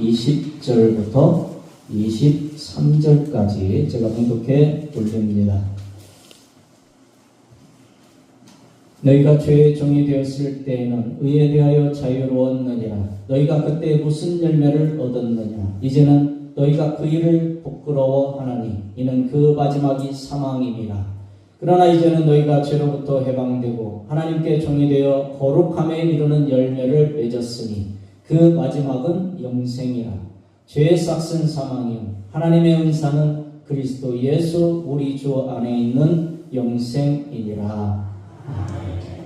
20절부터 23절까지 제가 봉독해 올립니다. 너희가 죄의 종이 되었을 때에는 의에 대하여 자유로웠느니라. 너희가 그때 무슨 열매를 얻었느냐. 이제는 너희가 그 일을 부끄러워하나니 이는 그 마지막이 사망임이라. 그러나 이제는 너희가 죄로부터 해방되고 하나님께 종이 되어 거룩함에 이르는 열매를 맺었으니 그 마지막은 영생이라. 죄의 싹은 사망이요 하나님의 은사는 그리스도 예수 우리 주 안에 있는 영생이니라.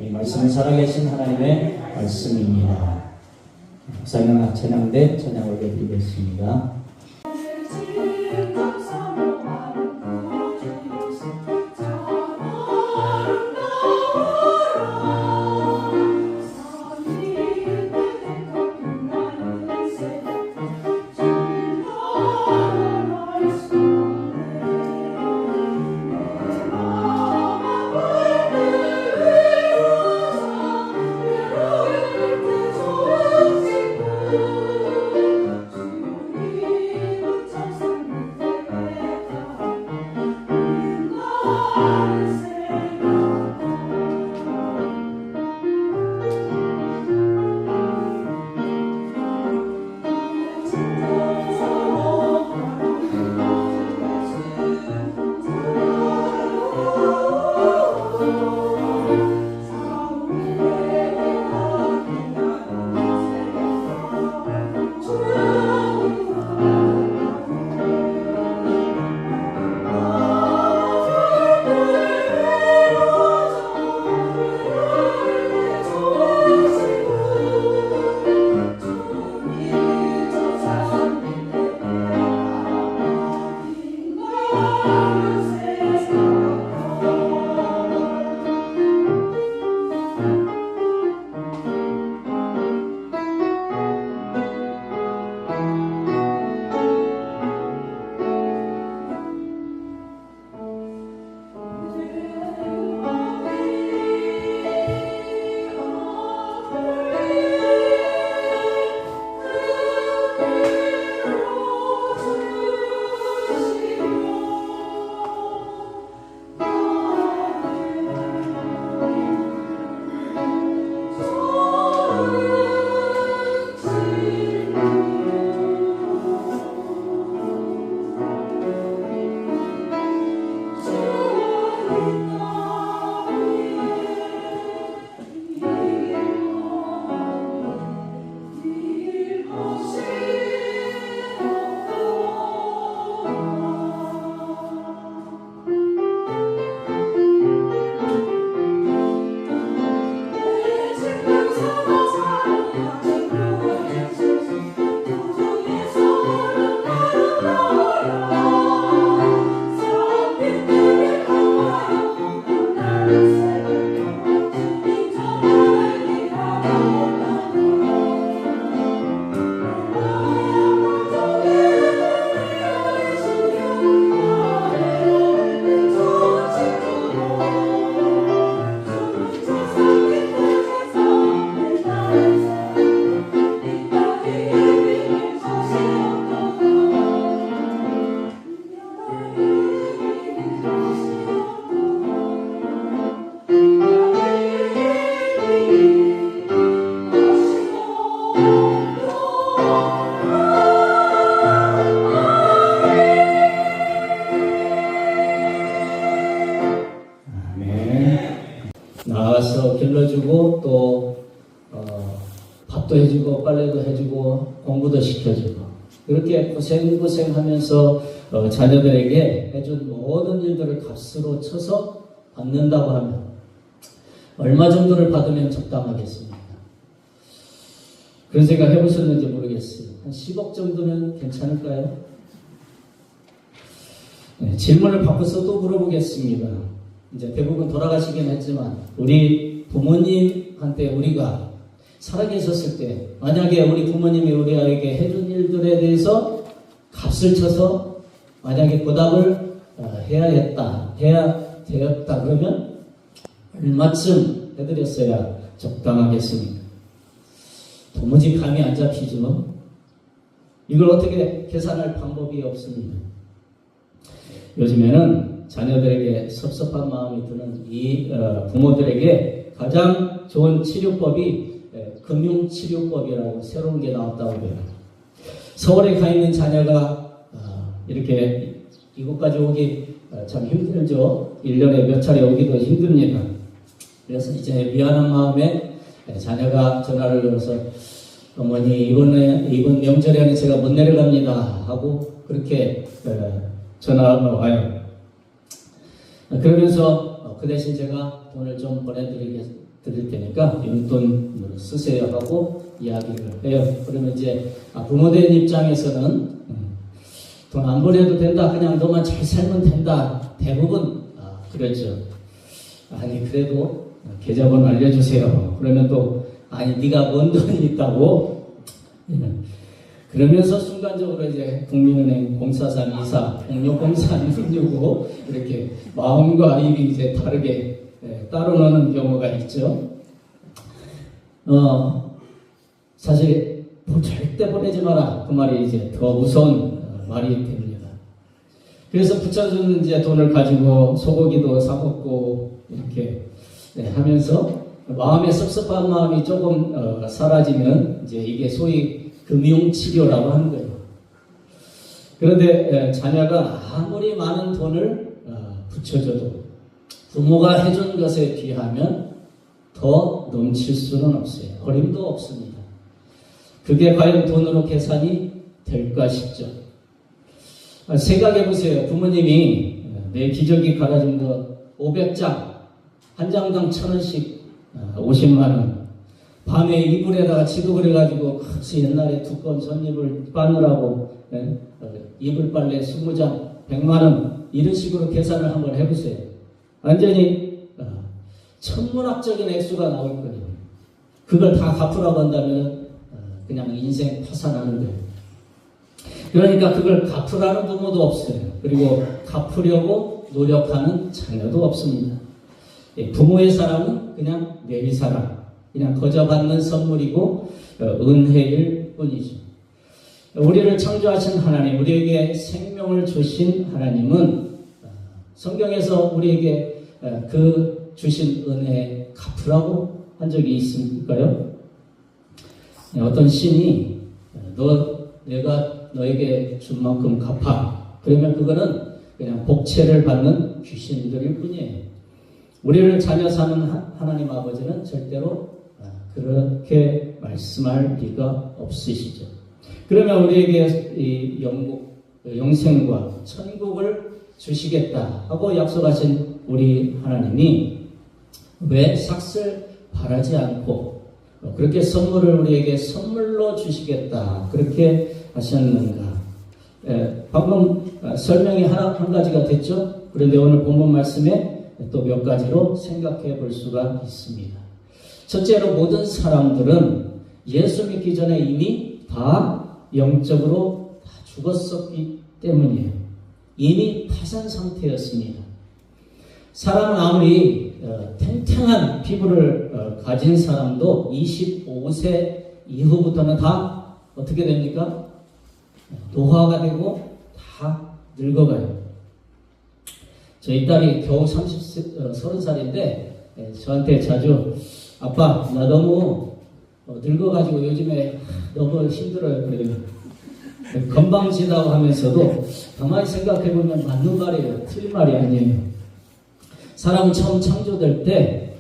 이 말씀은 살아계신 하나님의 말씀입니다. 목사님 찬양대 찬양 올려드리겠습니다. 나와서 길러주고 또 밥도 해주고 빨래도 해주고 공부도 시켜주고 그렇게 고생하면서 자녀들에게 해준 모든 일들을 값으로 쳐서 받는다고 하면 얼마 정도를 받으면 적당하겠습니까? 그런 생각 해보셨는지 모르겠어요. 한 10억 정도면 괜찮을까요? 네, 질문을 바꿔서 또 물어보겠습니다. 이제 대부분 돌아가시긴 했지만 우리 부모님한테 우리가 살아계셨을 때 만약에 우리 부모님이 우리에게 해준 일들에 대해서 값을 쳐서 만약에 보답을 해야 되었다 그러면 얼마쯤 해드렸어야 적당하겠습니까? 도무지 감이 안 잡히죠. 이걸 어떻게 계산할 방법이 없습니다. 요즘에는 자녀들에게 섭섭한 마음이 드는 이 부모들에게 가장 좋은 치료법이 금융치료법이라고 새로운 게 나왔다고 해요. 서울에 가 있는 자녀가 이렇게 이곳까지 오기 참 힘들죠. 1년에 몇 차례 오기도 힘듭니다. 그래서 이제 미안한 마음에 자녀가 전화를 걸어서 어머니 이번 명절에는 제가 못 내려갑니다 하고 그렇게 전화가 와요. 그러면서 그 대신 제가 돈을 좀 보내드릴 테니까 용돈으로 쓰세요 하고 이야기를 해요. 그러면 이제 부모된 입장에서는 돈 안 보내도 된다, 그냥 너만 잘 살면 된다, 대부분 그렇죠. 아니 그래도 계좌번호 알려주세요. 그러면 또 아니 네가 뭔 돈이 있다고. 그러면서 순간적으로 이제 국민은행 043224, 공룡공사 665 이렇게 마음과 입이 이제 다르게 따로 노는 경우가 있죠. 사실 절대 보내지 마라 그 말이 이제 더 무서운 말이 됩니다. 그래서 붙여주는 이제 돈을 가지고 소고기도 사 먹고 이렇게 하면서 마음의 섭섭한 마음이 조금 사라지면 이제 이게 소위 금융치료라고 하는 거예요. 그런데 자녀가 아무리 많은 돈을 붙여줘도 부모가 해준 것에 비하면 더 넘칠 수는 없어요. 어림도 없습니다. 그게 과연 돈으로 계산이 될까 싶죠. 생각해 보세요. 부모님이 내 기저귀 갈아준 거 500장, 한 장당 1,000원씩 50만 원. 밤에 이불에다가 지도 그려가지고 옛날에 두꺼운 전이불 빠느라고 이불 빨래 20장 100만 원 이런 식으로 계산을 한번 해보세요. 완전히 천문학적인 액수가 나올 거예요. 그걸 다 갚으라고 한다면 그냥 인생 파산하는 거예요. 그러니까 그걸 갚으라는 부모도 없어요. 그리고 갚으려고 노력하는 자녀도 없습니다. 부모의 사랑은 그냥 내리사랑, 그냥 거저받는 선물이고 은혜일 뿐이죠. 우리를 창조하신 하나님, 우리에게 생명을 주신 하나님은 성경에서 우리에게 그 주신 은혜 갚으라고 한 적이 있습니까요? 어떤 신이 내가 너에게 준 만큼 갚아. 그러면 그거는 그냥 복채를 받는 귀신들일 뿐이에요. 우리를 자녀 사는 하나님 아버지는 절대로 그렇게 말씀할 리가 없으시죠. 그러면 우리에게 이 영생과 천국을 주시겠다 하고 약속하신 우리 하나님이 왜 삭슬 바라지 않고 그렇게 선물을 우리에게 선물로 주시겠다 그렇게 하셨는가? 방금 설명이 한 가지가 됐죠. 그런데 오늘 본문 말씀에 또 몇 가지로 생각해 볼 수가 있습니다. 첫째로 모든 사람들은 예수 믿기 전에 이미 다 영적으로 다 죽었었기 때문이에요. 이미 파산 상태였습니다. 사람은 아무리 탱탱한 피부를 가진 사람도 25세 이후부터는 다 어떻게 됩니까? 노화가 되고 다 늙어가요. 저희 딸이 겨우 30살인데 저한테 자주 아빠 나 너무 늙어가지고 요즘에 너무 힘들어요. 그래요. 건방지다고 하면서도 가만히 생각해보면 맞는 말이에요. 틀린 말이 아니에요. 사람은 처음 창조될 때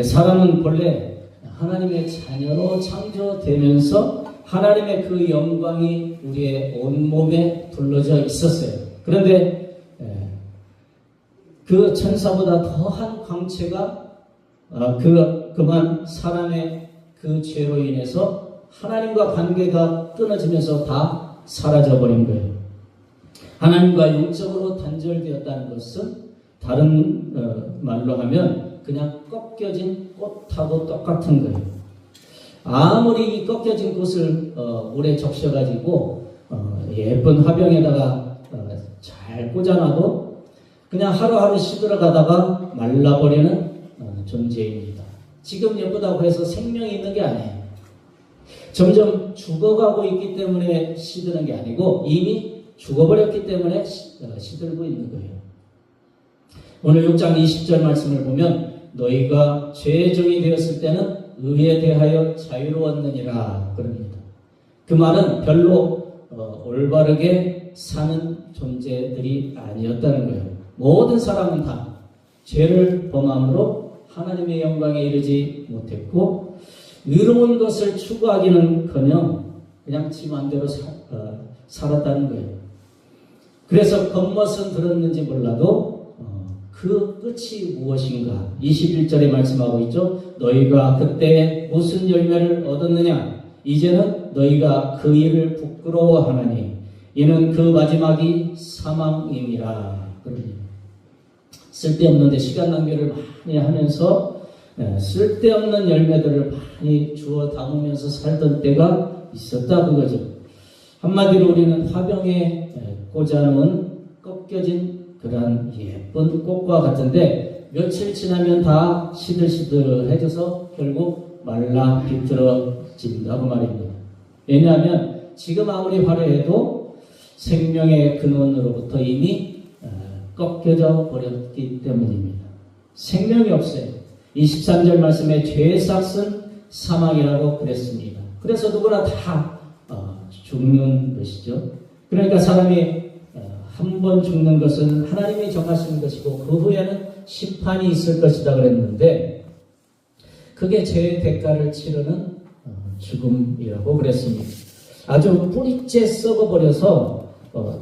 사람은 본래 하나님의 자녀로 창조되면서 하나님의 그 영광이 우리의 온몸에 둘러져 있었어요. 그런데 그 천사보다 더한 광채가 그만 사람의 그 죄로 인해서 하나님과 관계가 끊어지면서 다 사라져버린 거예요. 하나님과 영적으로 단절되었다는 것은 다른 말로 하면 그냥 꺾여진 꽃하고 똑같은 거예요. 아무리 이 꺾여진 꽃을 오래 적셔가지고 예쁜 화병에다가 잘 꽂아놔도 그냥 하루하루 시들어가다가 말라버리는 존재입니다. 지금 예쁘다고 해서 생명이 있는 게 아니에요. 점점 죽어가고 있기 때문에 시드는 게 아니고 이미 죽어버렸기 때문에 시들고 있는 거예요. 오늘 6장 20절 말씀을 보면 너희가 죄의 종이 되었을 때는 의에 대하여 자유로웠느니라 그럽니다. 그 말은 별로 올바르게 사는 존재들이 아니었다는 거예요. 모든 사람은 다 죄를 범함으로 하나님의 영광에 이르지 못했고 의로운 것을 추구하기는커녕 그냥 지 맘대로 살았다는 거예요. 그래서 겉멋은 들었는지 몰라도 그 끝이 무엇인가 21절에 말씀하고 있죠. 너희가 그때 무슨 열매를 얻었느냐 이제는 너희가 그 일을 부끄러워하나니 이는 그 마지막이 사망임이라 그럽니다. 쓸데없는데 시간 낭비를 많이 하면서 쓸데없는 열매들을 많이 주워 담으면서 살던 때가 있었다 그거죠. 한마디로 우리는 화병에 꽂아놓은 꺾여진 그런 예쁜 꽃과 같은데 며칠 지나면 다 시들시들해져서 결국 말라 비틀어진다고 말입니다. 왜냐하면 지금 아무리 화려해도 생명의 근원으로부터 이미 꺾여져 버렸기 때문입니다. 생명이 없어요. 23절 말씀에 죄의 삭은 사망이라고 그랬습니다. 그래서 누구나 다 죽는 것이죠. 그러니까 사람이 한 번 죽는 것은 하나님이 정하시는 것이고 그 후에는 심판이 있을 것이다 그랬는데 그게 죄의 대가를 치르는 죽음이라고 그랬습니다. 아주 뿌리째 썩어버려서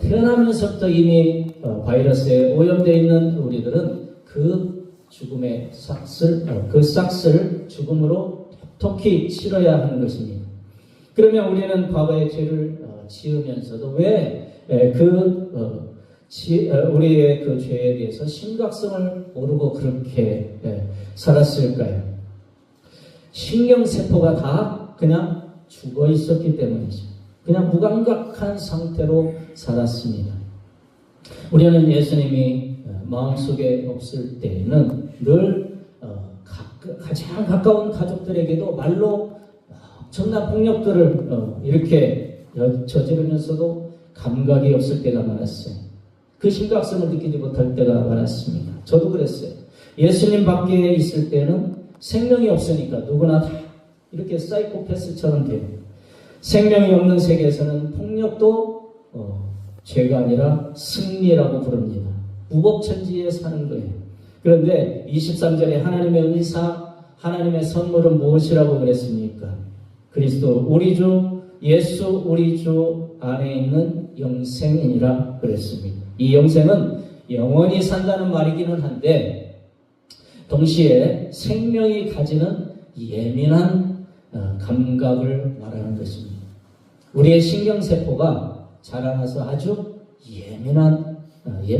태어나면서부터 이미 바이러스에 오염되어 있는 우리들은 그 죽음의 싹을 죽음으로 톡톡히 치러야 하는 것입니다. 그러면 우리는 과거의 죄를 지으면서도 왜 우리의 그 죄에 대해서 심각성을 모르고 그렇게 살았을까요? 신경세포가 다 그냥 죽어 있었기 때문이죠. 그냥 무감각한 상태로 살았습니다. 우리는 예수님이 마음속에 없을 때는 늘 가장 가까운 가족들에게도 말로 엄청난 폭력들을 이렇게 저지르면서도 감각이 없을 때가 많았어요. 그 심각성을 느끼지 못할 때가 많았습니다. 저도 그랬어요. 예수님 밖에 있을 때는 생명이 없으니까 누구나 다 이렇게 사이코패스처럼 돼요. 생명이 없는 세계에서는 폭력도 죄가 아니라 승리라고 부릅니다. 무법천지에 사는 거예요. 그런데 23절에 하나님의 의사, 하나님의 선물은 무엇이라고 그랬습니까? 그리스도 우리 주 예수 우리 주 안에 있는 영생이니라 그랬습니다. 이 영생은 영원히 산다는 말이기는 한데 동시에 생명이 가지는 예민한 감각을 말하는 것입니다. 우리의 신경세포가 자라나서 아주 예민한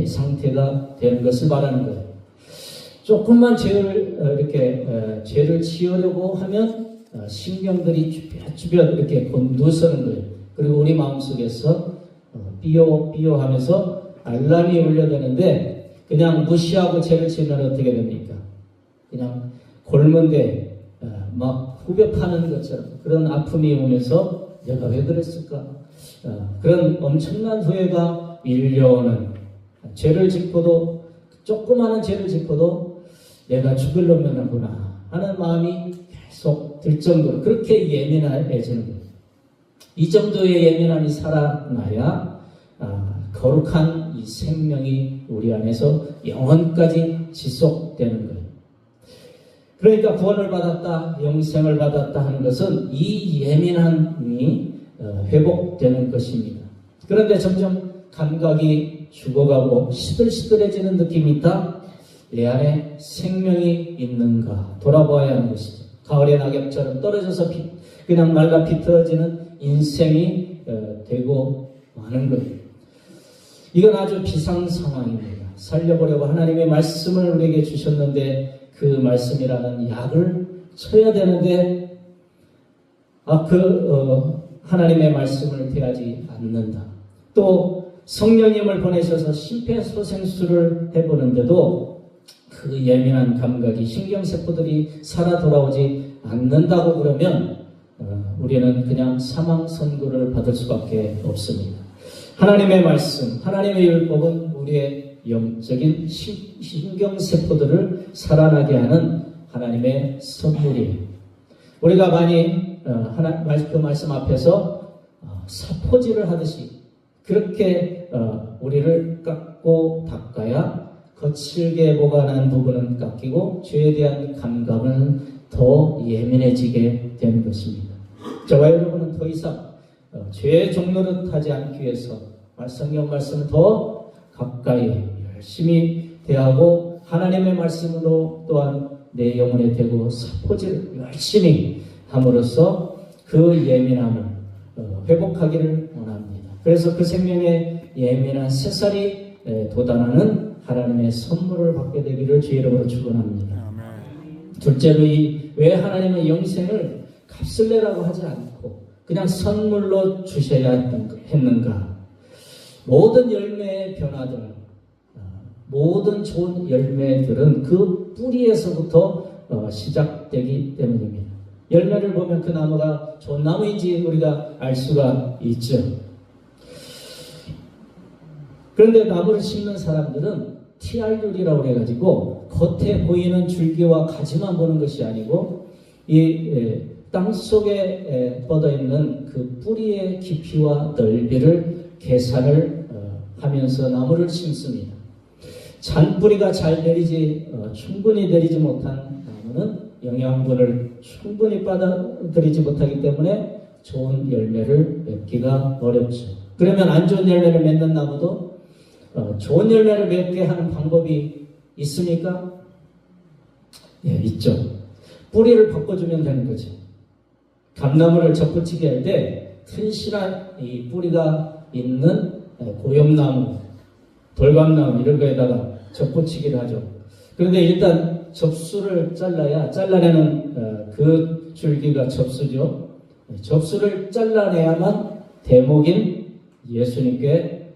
상태가 되는 것을 말하는 거예요. 조금만 죄를 지으려고 하면 신경들이 주변 이렇게 곤두서는 거예요. 그리고 우리 마음속에서 삐요 하면서 알람이 울려대는데 그냥 무시하고 죄를 지으면 어떻게 됩니까? 그냥 골문데 막 후벼 파는 것처럼 그런 아픔이 오면서 내가 왜 그랬을까? 그런 엄청난 후회가 밀려오는 죄를 짓고도 조그마한 죄를 짓고도 내가 죽을 놈이나 하구나 하는 마음이 계속 들 정도로 그렇게 예민해지는 거예요. 이 정도의 예민함이 살아나야 거룩한 이 생명이 우리 안에서 영원까지 지속되는 거예요. 그러니까 구원을 받았다, 영생을 받았다 하는 것은 이 예민함이 회복되는 것입니다. 그런데 점점 감각이 죽어가고 시들시들해지는 느낌이 있다. 내 안에 생명이 있는가 돌아보아야 하는 것이죠. 가을의 낙엽처럼 떨어져서 그냥 말라 비틀어지는 인생이 되고 마는 거예요. 이건 아주 비상 상황입니다. 살려보려고 하나님의 말씀을 우리에게 주셨는데 그 말씀이라는 약을 쳐야 되는데 하나님의 말씀을 대하지 않는다. 또 성령님을 보내셔서 심폐소생술을 해보는데도 그 예민한 감각이 신경세포들이 살아 돌아오지 않는다고 그러면 우리는 그냥 사망 선고를 받을 수밖에 없습니다. 하나님의 말씀, 하나님의 율법은 우리의 영적인 신경세포들을 살아나게 하는 하나님의 선물이에요. 우리가 많이 그 말씀 앞에서 사포질을 하듯이 그렇게 우리를 깎고 닦아야 거칠게 보관한 부분은 깎이고 죄에 대한 감각은 더 예민해지게 되는 것입니다. 저와 여러분은 더 이상 죄의 종로를 타지 않기 위해서 성경 말씀을 더 가까이 열심히 대하고 하나님의 말씀으로 또한 내 영혼에 대고 사포질을 열심히 함으로써 그 예민함을 회복하기를 원합니다. 그래서 그 생명의 예민한 새살이 돋아나는 하나님의 선물을 받게 되기를 주의 이름으로 축원합니다. 둘째로 왜 하나님의 영생을 값을 내라고 하지 않고 그냥 선물로 주셔야 했는가? 모든 열매의 변화들, 모든 좋은 열매들은 그 뿌리에서부터 시작되기 때문입니다. 열매를 보면 그 나무가 좋은 나무인지 우리가 알 수가 있죠. 그런데 나무를 심는 사람들은 TRU라고 해가지고 겉에 보이는 줄기와 가지만 보는 것이 아니고 이 땅 속에 뻗어있는 그 뿌리의 깊이와 넓이를 계산을 하면서 나무를 심습니다. 잔뿌리가 잘 충분히 내리지 못한 나무는 영양분을 충분히 받아들이지 못하기 때문에 좋은 열매를 맺기가 어렵죠. 그러면 안 좋은 열매를 맺는 나무도 좋은 열매를 맺게 하는 방법이 있습니까? 예, 있죠. 뿌리를 바꿔주면 되는 거죠. 감나무를 접붙이게 할 때 튼실한 이 뿌리가 있는 고엽나무, 돌감나무 이런 거에다가 접붙이기를 하죠. 그런데 일단 접수를 잘라내는 그 줄기가 접수죠. 접수를 잘라내야만 대목인 예수님께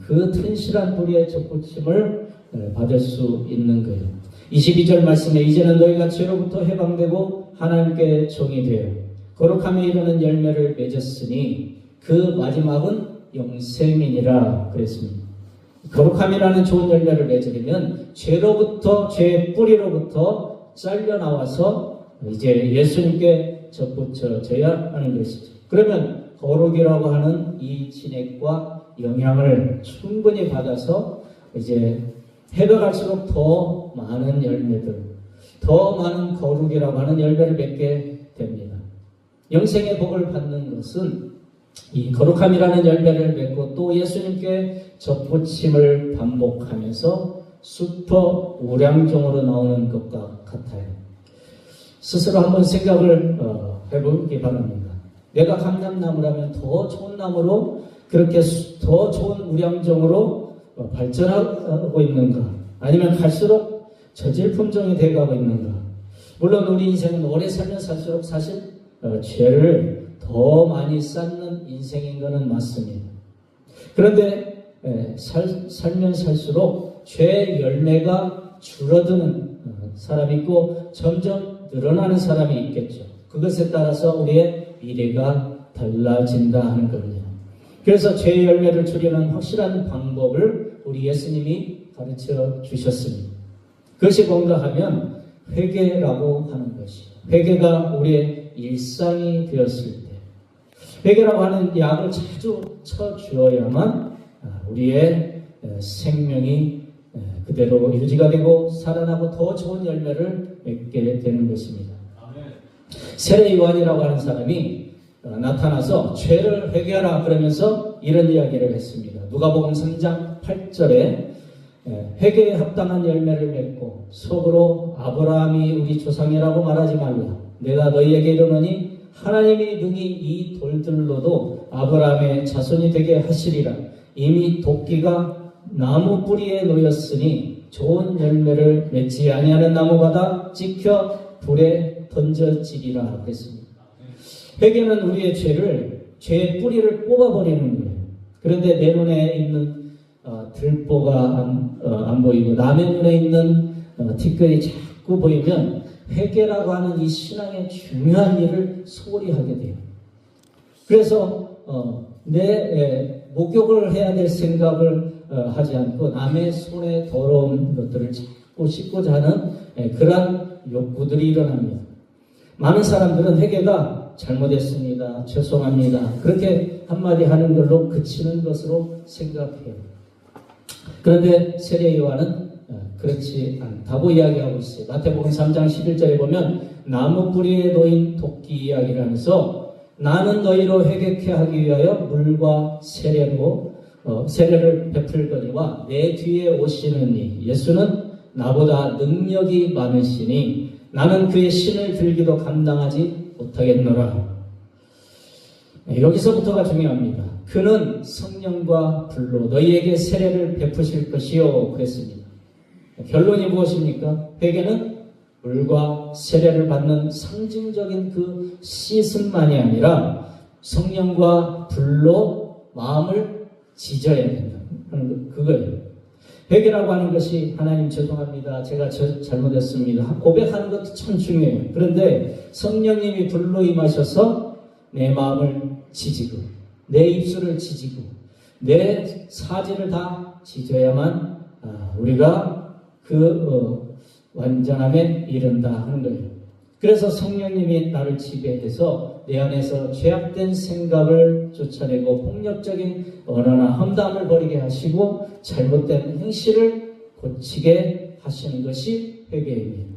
그 튼실한 뿌리의 접붙임을 받을 수 있는 거예요. 22절 말씀에 이제는 너희가 죄로부터 해방되고 하나님께 종이 되어 거룩함에 이르는 열매를 맺었으니 그 마지막은 영생이니라 그랬습니다. 거룩함이라는 좋은 열매를 맺으려면 죄의 뿌리로부터 잘려나와서 이제 예수님께 접붙여져야 하는 것이죠. 그러면 거룩이라고 하는 이 진액과 영향을 충분히 받아서 이제 해가 갈수록 더 많은 열매들, 더 많은 거룩이라고 하는 열매를 맺게 됩니다. 영생의 복을 받는 것은 이 거룩함이라는 열매를 맺고 또 예수님께 접붙임을 반복하면서 슈퍼 우량종으로 나오는 것과 같아요. 스스로 한번 생각을 해보기 바랍니다. 내가 감람나무라면 더 좋은 나무로 그렇게 더 좋은 우량종으로 발전하고 있는가? 아니면 갈수록 저질 품종이 되어가고 있는가? 물론 우리 인생은 오래 살면 살수록 사실 죄를 더 많이 쌓는 인생인 것은 맞습니다. 그런데 살면 살수록 죄의 열매가 줄어드는 사람이 있고 점점 늘어나는 사람이 있겠죠. 그것에 따라서 우리의 미래가 달라진다 하는 겁니다. 그래서 죄의 열매를 줄이는 확실한 방법을 우리 예수님이 가르쳐 주셨습니다. 그것이 뭔가 하면 회개라고 하는 것이에요. 회개가 우리의 일상이 되었을 때 회개라고 하는 약을 자주 쳐주어야만 우리의 생명이 그대로 유지가 되고 살아나고 더 좋은 열매를 맺게 되는 것입니다. 세례 요한이라고 하는 사람이 나타나서 죄를 회개하라 그러면서 이런 이야기를 했습니다. 누가복음 3장 8절에 회개에 합당한 열매를 맺고 속으로 아브라함이 우리 조상이라고 말하지 말라. 내가 너희에게 이르노니 하나님이 능히 이 돌들로도 아브라함의 자손이 되게 하시리라. 이미 도끼가 나무 뿌리에 놓였으니 좋은 열매를 맺지 아니하는 나무마다 찍혀 불에 던져지리라 그랬습니다. 회개는 우리의 죄의 뿌리를 뽑아버리는 거예요. 그런데 내 눈에 있는 들보가 안 보이고 남의 눈에 있는 티끌이 자꾸 보이면 회개라고 하는 이 신앙의 중요한 일을 소홀히 하게 돼요. 그래서 내 목욕을 해야 될 생각을 하지 않고 남의 손에 더러운 것들을 씻고자 하는 그러한 욕구들이 일어납니다. 많은 사람들은 회개가 잘못했습니다, 죄송합니다, 그렇게 한마디 하는 걸로 그치는 것으로 생각해요. 그런데 세례 요한은 그렇지 않다고 이야기하고 있어요. 마태복음 3장 11절에 보면 나무 뿌리에 놓인 토끼 이야기를 하면서 나는 너희로 회개케 하기 위하여 물과 세례를 베풀거니와 내 뒤에 오시는 이 예수는 나보다 능력이 많으시니 나는 그의 신을 들기도 감당하지 못하겠노라. 여기서부터가 중요합니다. 그는 성령과 불로 너희에게 세례를 베푸실 것이요 그랬습니다. 결론이 무엇입니까? 회개는 물과 세례를 받는 상징적인 그 씻음만이 아니라 성령과 불로 마음을 지져야 된다. 그거예요. 회개라고 하는 것이 하나님 죄송합니다, 제가 잘못했습니다 고백하는 것도 참 중요해요. 그런데 성령님이 불로 임하셔서 내 마음을 지지고 내 입술을 지지고 내 사지를 다 지져야만 우리가 완전함에 이른다 하는 거예요. 그래서 성령님이 나를 지배해서 내 안에서 죄악된 생각을 쫓아내고 폭력적인 언어나 험담을 버리게 하시고 잘못된 행실을 고치게 하시는 것이 회개입니다.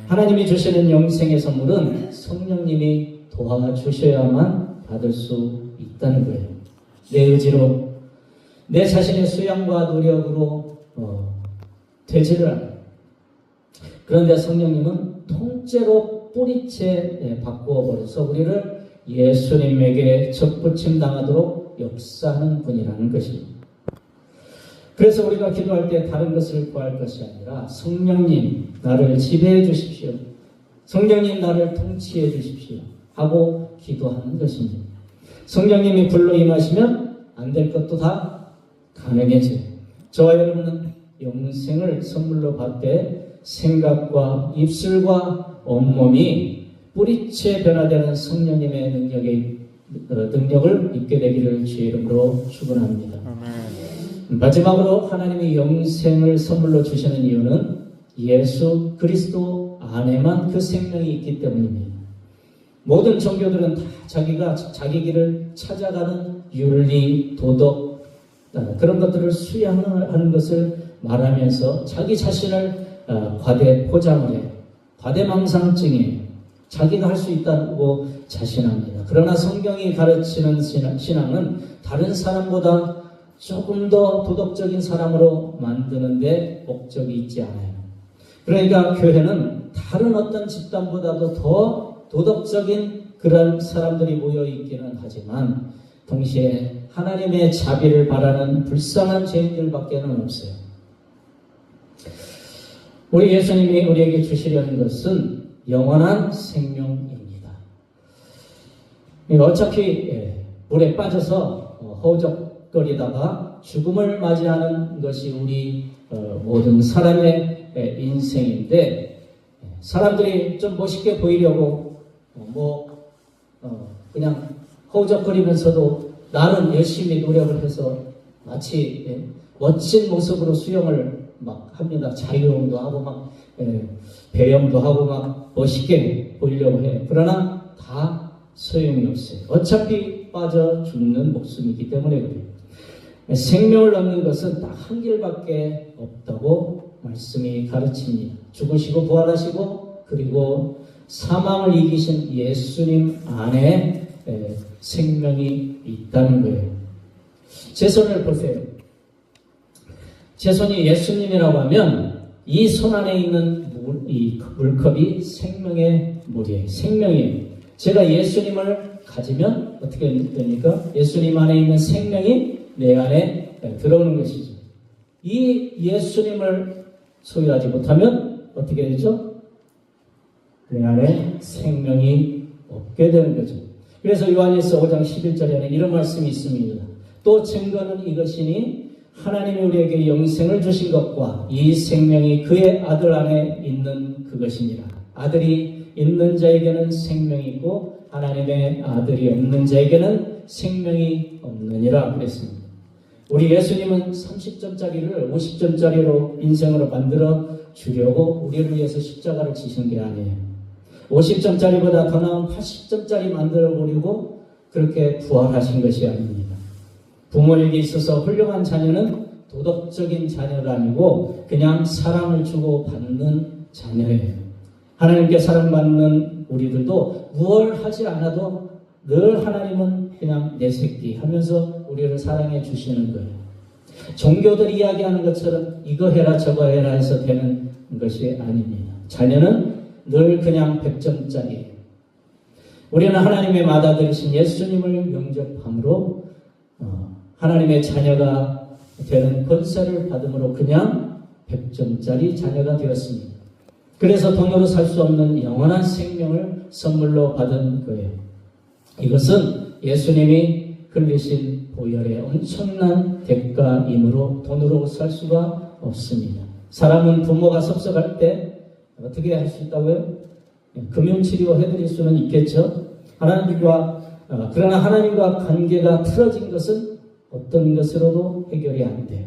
하나님이 주시는 영생의 선물은 성령님이 도와주셔야만 받을 수 있다는 거예요. 내 의지로 내 자신의 수양과 노력으로 되지를 않아요. 그런데 성령님은 통째로 뿌리채 바꾸어버려서 우리를 예수님에게 접붙임 당하도록 역사하는 분이라는 것입니다. 그래서 우리가 기도할 때 다른 것을 구할 것이 아니라 성령님 나를 지배해 주십시오, 성령님 나를 통치해 주십시오 하고 기도하는 것입니다. 성령님이 불로 임하시면 안 될 것도 다 가능해져요. 저와 여러분은 영생을 선물로 받되 생각과 입술과 온몸이 뿌리채 변화되는 성령님의 능력을 입게 되기를 주의 이름으로 축원합니다. 마지막으로 하나님이 영생을 선물로 주시는 이유는 예수 그리스도 안에만 그 생명이 있기 때문입니다. 모든 종교들은 다 자기가 자기 길을 찾아가는 윤리, 도덕 그런 것들을 수양하는 것을 말하면서 자기 자신을 과대 포장을 해요. 과대망상증이에요. 자기가 할 수 있다고 자신합니다. 그러나 성경이 가르치는 신앙은 다른 사람보다 조금 더 도덕적인 사람으로 만드는데 목적이 있지 않아요. 그러니까 교회는 다른 어떤 집단보다도 더 도덕적인 그런 사람들이 모여있기는 하지만 동시에 하나님의 자비를 바라는 불쌍한 죄인들밖에는 없어요. 우리 예수님이 우리에게 주시려는 것은 영원한 생명입니다. 어차피 물에 빠져서 허우적거리다가 죽음을 맞이하는 것이 우리 모든 사람의 인생인데, 사람들이 좀 멋있게 보이려고 그냥 허우적거리면서도 나는 열심히 노력을 해서 마치 멋진 모습으로 수영을 막 합니다. 자유형도 하고 막 배영도 하고 막 멋있게 보이려고 해요. 그러나 다 소용이 없어요. 어차피 빠져 죽는 목숨이기 때문에 그래요. 생명을 얻는 것은 딱 한 길밖에 없다고 말씀이 가르칩니다. 죽으시고 부활하시고 그리고 사망을 이기신 예수님 안에 생명이 있다는 거예요. 제 손을 보세요. 제 손이 예수님이라고 하면 이 손 안에 있는 이 물컵이 생명의 물이에요. 생명이에요. 제가 예수님을 가지면 어떻게 됩니까? 예수님 안에 있는 생명이 내 안에 들어오는 것이죠. 이 예수님을 소유하지 못하면 어떻게 되죠? 내 안에 생명이 없게 되는 거죠. 그래서 요한일서 5장 11절에는 이런 말씀이 있습니다. 또 증거는 이것이니 하나님이 우리에게 영생을 주신 것과 이 생명이 그의 아들 안에 있는 그것이니라. 아들이 있는 자에게는 생명이 있고 하나님의 아들이 없는 자에게는 생명이 없느니라 그랬습니다. 우리 예수님은 30점짜리를 50점짜리로 인생으로 만들어 주려고 우리를 위해서 십자가를 지신 게 아니에요. 50점짜리보다 더 나은 80점짜리 만들어 보려고 그렇게 부활하신 것이 아닙니다. 부모에게 있어서 훌륭한 자녀는 도덕적인 자녀가 아니고 그냥 사랑을 주고 받는 자녀예요. 하나님께 사랑받는 우리들도 무얼 하지 않아도 늘 하나님은 그냥 내 새끼 하면서 우리를 사랑해 주시는 거예요. 종교들이 이야기하는 것처럼 이거 해라 저거 해라 해서 되는 것이 아닙니다. 자녀는 늘 그냥 100점짜리예요. 우리는 하나님의 맏아들이신 예수님을 영접함으로 하나님의 자녀가 되는 권세를 받음으로 그냥 100점짜리 자녀가 되었습니다. 그래서 돈으로 살 수 없는 영원한 생명을 선물로 받은 거예요. 이것은 예수님이 흘리신 보혈의 엄청난 대가이므로 돈으로 살 수가 없습니다. 사람은 부모가 섭섭할 때 어떻게 할 수 있다고요? 금융치료 해드릴 수는 있겠죠. 그러나 하나님과 관계가 틀어진 것은 어떤 것으로도 해결이 안 돼요.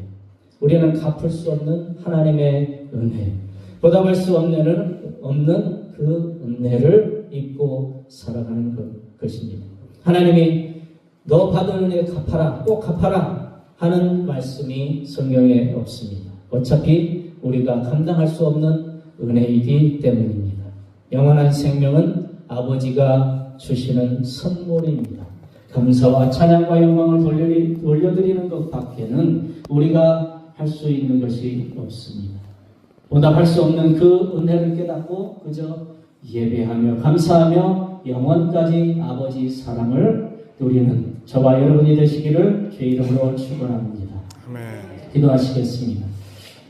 우리는 갚을 수 없는 하나님의 은혜, 보답할 수 없는 그 은혜를 입고 살아가는 것입니다. 하나님이 너 받은 은혜 갚아라, 꼭 갚아라 하는 말씀이 성경에 없습니다. 어차피 우리가 감당할 수 없는 은혜이기 때문입니다. 영원한 생명은 아버지가 주시는 선물입니다. 감사와 찬양과 영광을 돌려드리는 것 밖에는 우리가 할 수 있는 것이 없습니다. 보답할 수 없는 그 은혜를 깨닫고 그저 예배하며 감사하며 영원까지 아버지 사랑을 누리는 저와 여러분이 되시기를 주의 이름으로 축원합니다. 기도하시겠습니다.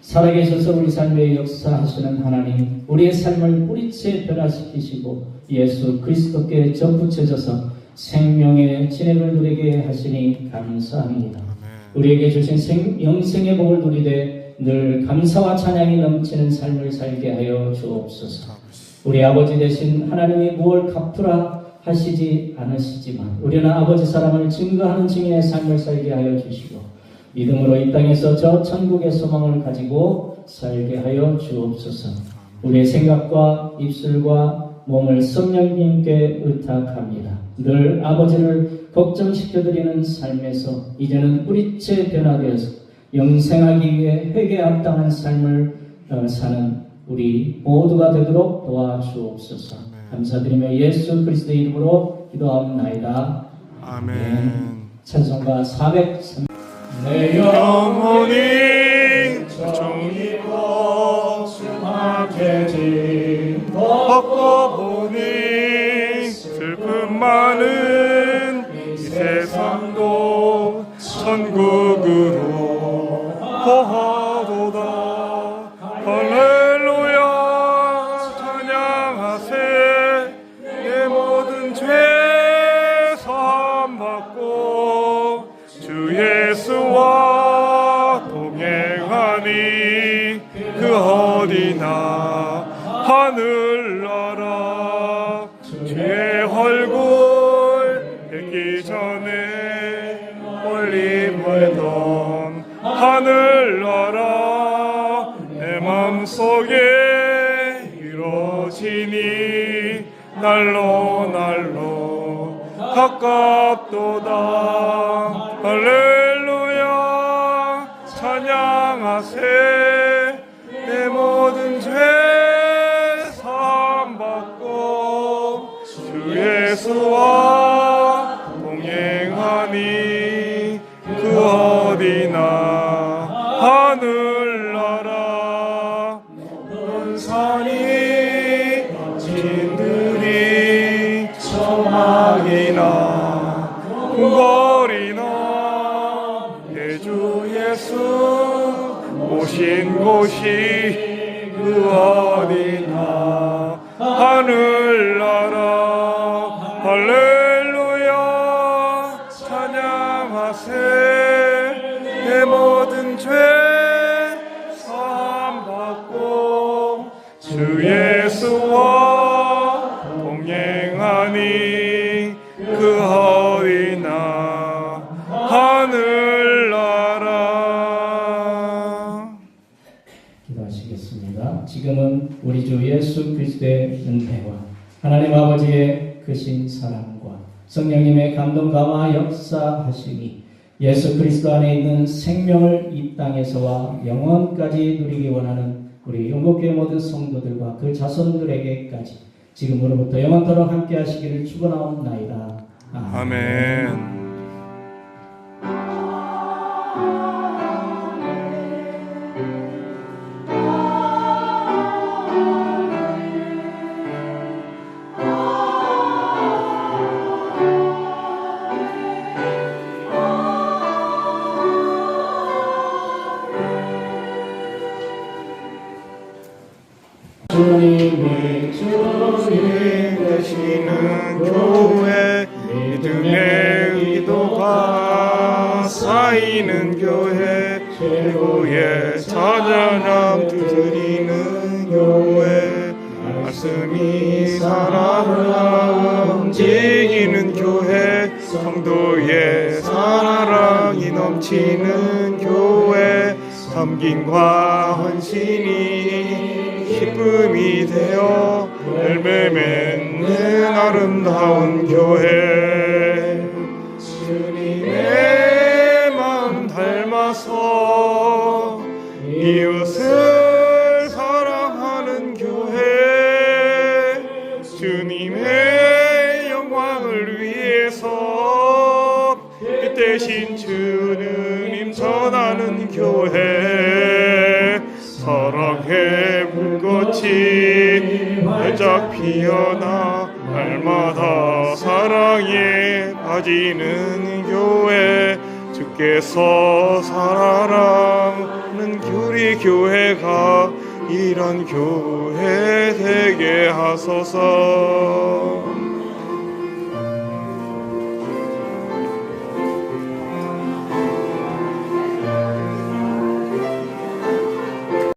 살아계셔서 우리 삶에 역사하시는 하나님, 우리의 삶을 뿌리째 변화시키시고 예수 그리스도께 전부쳐져서 생명의 진액을 누리게 하시니 감사합니다. 우리에게 주신 영생의 복을 누리되 늘 감사와 찬양이 넘치는 삶을 살게 하여 주옵소서. 우리 아버지 되신 하나님이 무엇을 갚으라 하시지 않으시지만 우리는 아버지 사랑을 증거하는 증인의 삶을 살게 하여 주시고 믿음으로 이 땅에서 저 천국의 소망을 가지고 살게 하여 주옵소서. 우리의 생각과 입술과 몸을 성령님께 의탁합니다. 늘 아버지를 걱정시켜드리는 삶에서 이제는 뿌리째 변화되어서 영생하기 위해 회개에 합당한 삶을 사는 우리 모두가 되도록 도와주옵소서. 감사드리며 예수 그리스도의 이름으로 기도하옵나이다. 아멘. 찬송가 403. 내 영혼이 종이 복숭아게 진 벗고 보니 슬픔 많은 이 세상도 천국으로 거하도다. 할렐루야 찬양하세. 내 모든 죄 사함받고 주 예수와 동행하니 그 어디나 하늘나라. 주의 얼굴 뵙기 전에 멀리 보던 하늘나라 내 맘속에 이루어지니 날로 날로 가깝도다. 할렐루야 찬양하세. 내 모든 죄 사함받고 주 예수와 동행하니 그 어디나 하늘나라. 온 산이 진들이 초막이나 궁궐이나 대주 예수 오신 곳이 그 어디나 하늘나라. 할렐루야 찬양하세. 내 모든 죄 사함받고 주 예수와 그 허위나 하늘나라. 기도하시겠습니다. 지금은 우리 주 예수 그리스도의 은혜와 하나님 아버지의 크신 사랑과 성령님의 감동 감화 역사하심이 예수 그리스도 안에 있는 생명을 이 땅에서와 영원까지 누리기 원하는 우리 영국교회 모든 성도들과 그 자손들에게까지 지금으로부터 영원토록 함께 하시기를 축원하옵나이다. 아멘. 주님이 주님 되시는 교회, 믿음의 의도가 쌓이는 교회, 최고의 찬양 드리는 교회, 말씀이 살아 움직이는 교회, 성도의 사랑이 넘치는 교회, 섬김과 헌신이 기쁨이 되어 열매 맺는 아름다운 교회, 주님의 마음 닮아서 이웃을 사랑하는 교회, 주님의 영광을 위해서 그 대신 주님 전하는 교회, 사랑의 불꽃이 활짝 피어나 날마다 사랑에 빠지는 교회, 주께서 사랑하는 우리 교회가 이런 교회 되게 하소서.